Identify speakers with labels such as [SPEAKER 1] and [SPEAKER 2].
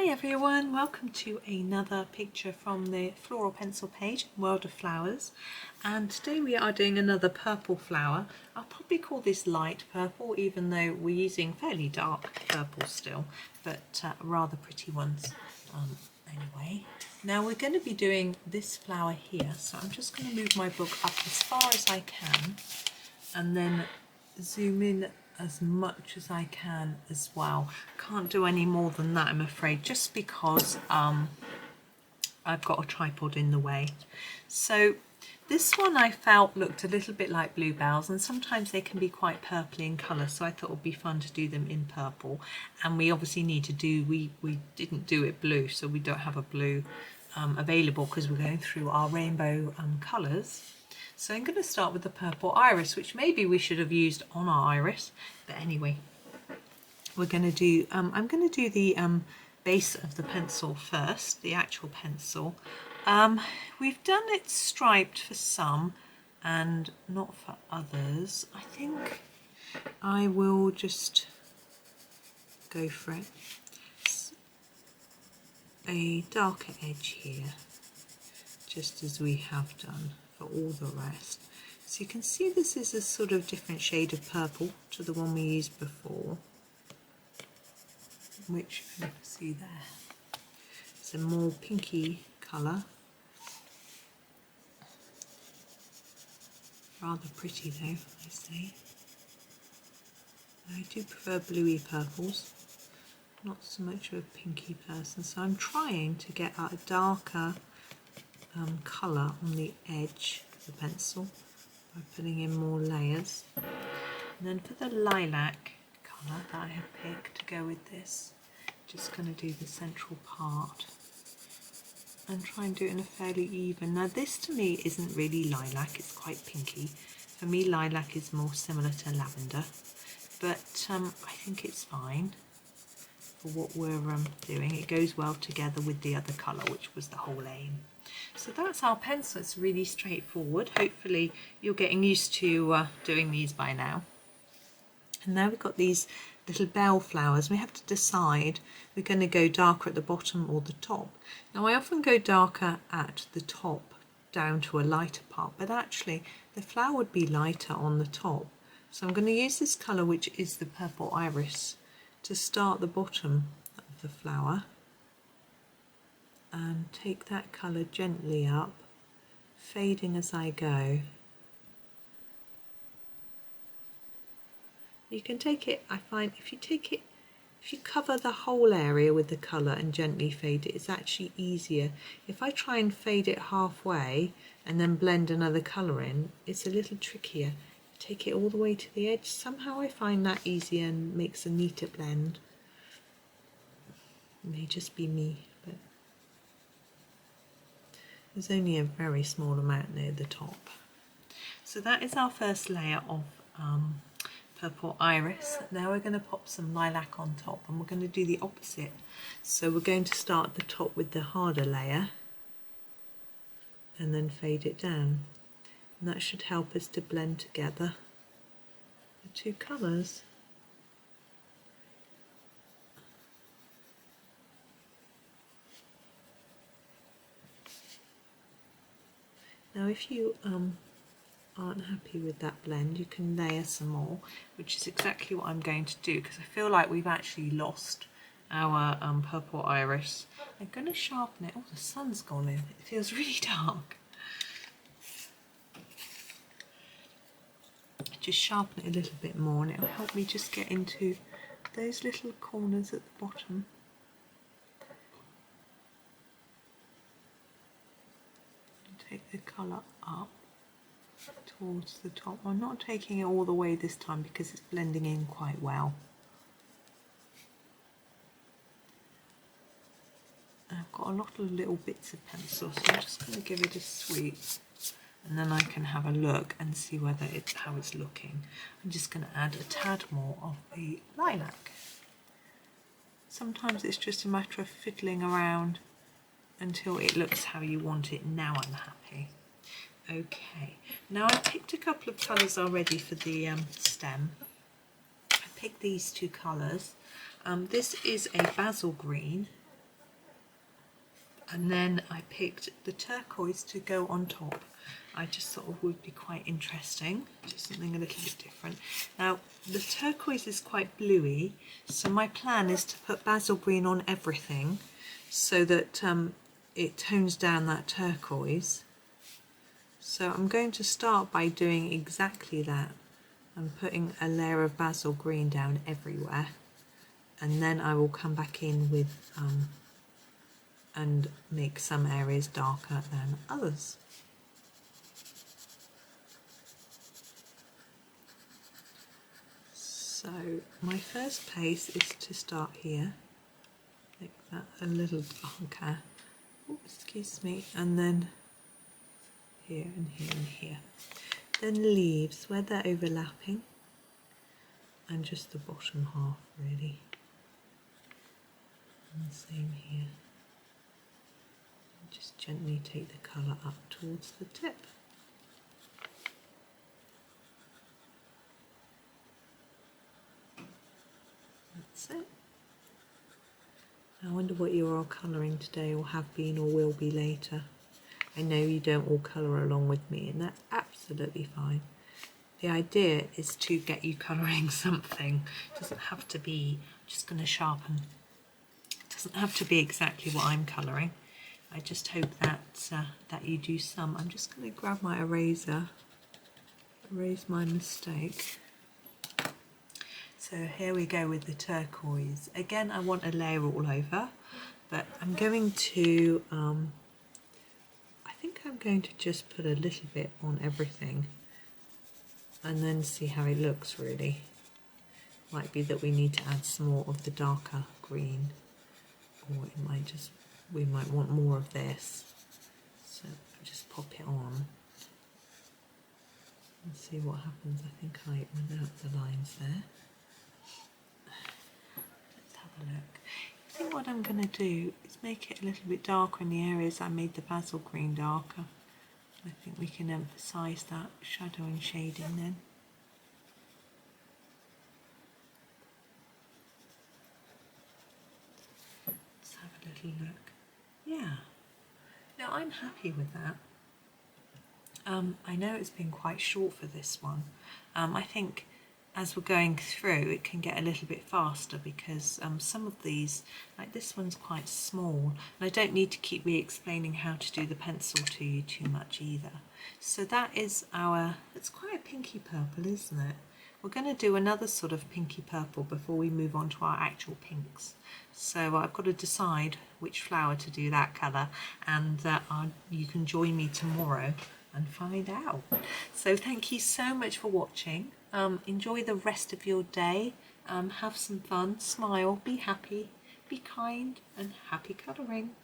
[SPEAKER 1] Hi everyone, welcome to another picture from the Floral pencil page, World of Flowers, and today we are doing another purple flower. I'll probably call this light purple even though we're using fairly dark purple still, but rather pretty ones anyway. Now we're going to be doing this flower here, so I'm just going to move my book up as far as I can and then zoom in as much as I can as well. Can't do any more than that, I'm afraid, just because I've got a tripod in the way. So this one I felt looked a little bit like bluebells, and sometimes they can be quite purpley in colour, so I thought it would be fun to do them in purple. And we obviously need to do, we didn't do it blue, so we don't have a blue available because we're going through our rainbow colours. So I'm going to start with the purple iris, which maybe we should have used on our iris, but anyway, we're going to do, I'm going to do the base of the pencil first, the actual pencil. We've done it striped for some and not for others. I think I will just go for it. A darker edge here, just as we have done for all the rest. So you can see this is a sort of different shade of purple to the one we used before, which you can see there. It's a more pinky colour. Rather pretty though, I say. I do prefer bluey purples, not so much of a pinky person, so I'm trying to get a darker colour on the edge of the pencil by putting in more layers. And then for the lilac colour that I have picked to go with this, just going to do the central part and try and do it in a fairly even. Now this to me isn't really lilac, it's quite pinky. For me lilac is more similar to lavender, but I think it's fine for what we're doing. It goes well together with the other colour, which was the whole aim. So that's our pencil. It's really straightforward. Hopefully you're getting used to doing these by now. And now we've got these little bell flowers. We have to decide we're going to go darker at the bottom or the top. Now I often go darker at the top down to a lighter part, but actually the flower would be lighter on the top. So I'm going to use this colour, which is the purple iris, to start the bottom of the flower and take that colour gently up, fading as I go. You can take it, I find if you cover the whole area with the colour and gently fade it, it's actually easier. If I try and fade it halfway and then blend another colour in, it's a little trickier. Take it all the way to the edge. Somehow I find that easier and makes a neater blend. It may just be me, but there's only a very small amount near the top. So that is our first layer of purple iris. Now we're going to pop some lilac on top, and we're going to do the opposite. So we're going to start at the top with the harder layer and then fade it down. And that should help us to blend together the two colours. Now if you aren't happy with that blend, you can layer some more, which is exactly what I'm going to do, because I feel like we've actually lost our purple iris. I'm going to sharpen it. Oh, the sun's gone in. It feels really dark. Just sharpen it a little bit more and it'll help me just get into those little corners at the bottom. Take the colour up towards the top. I'm not taking it all the way this time because it's blending in quite well. I've got a lot of little bits of pencil, so I'm just going to give it a sweep, and then I can have a look and see whether how it's looking. I'm just going to add a tad more of the lilac. Sometimes it's just a matter of fiddling around until it looks how you want it. Now I'm happy. Okay, now I picked a couple of colours already for the stem. I picked these two colours. This is a Basil Green, And then I picked the turquoise to go on top. I just thought it would be quite interesting, just something a little bit different. Now the turquoise is quite bluey, so my plan is to put Basil Green on everything so that it tones down that turquoise. So I'm going to start by doing exactly that. I'm putting a layer of Basil Green down everywhere, and then I will come back in with and make some areas darker than others. So my first place is to start here, make that a little darker, oh, excuse me, and then here and here and here. Then leaves where they're overlapping, and just the bottom half really, and the same here. Just gently take the colour up towards the tip. That's it. I wonder what you're all colouring today, or have been, or will be later. I know you don't all colour along with me, and that's absolutely fine. The idea is to get you colouring something. It doesn't have to be, I'm just going to sharpen. It doesn't have to be exactly what I'm colouring. I just hope that that you do some. I'm just going to grab my eraser, erase my mistake. So here we go with the turquoise. Again, I want a layer all over, but I'm going to, I think I'm going to just put a little bit on everything and then see how it looks really. Might be that we need to add some more of the darker green, or it might just, we might want more of this. So just pop it on and see what happens. I think I went out the lines there. Let's have a look. I think what I'm going to do is make it a little bit darker in the areas I made the Basil Green darker. I think we can emphasise that shadow and shading then. Let's have a little look. Yeah, no, I'm happy with that. I know it's been quite short for this one. I think as we're going through it can get a little bit faster because some of these, like this one's quite small, and I don't need to keep re-explaining how to do the pencil to you too much either. So that is our, it's quite a pinky purple, isn't it? We're going to do another sort of pinky purple before we move on to our actual pinks. So I've got to decide which flower to do that colour, and you can join me tomorrow and find out. So thank you so much for watching. Enjoy the rest of your day, have some fun, smile, be happy, be kind, and happy colouring.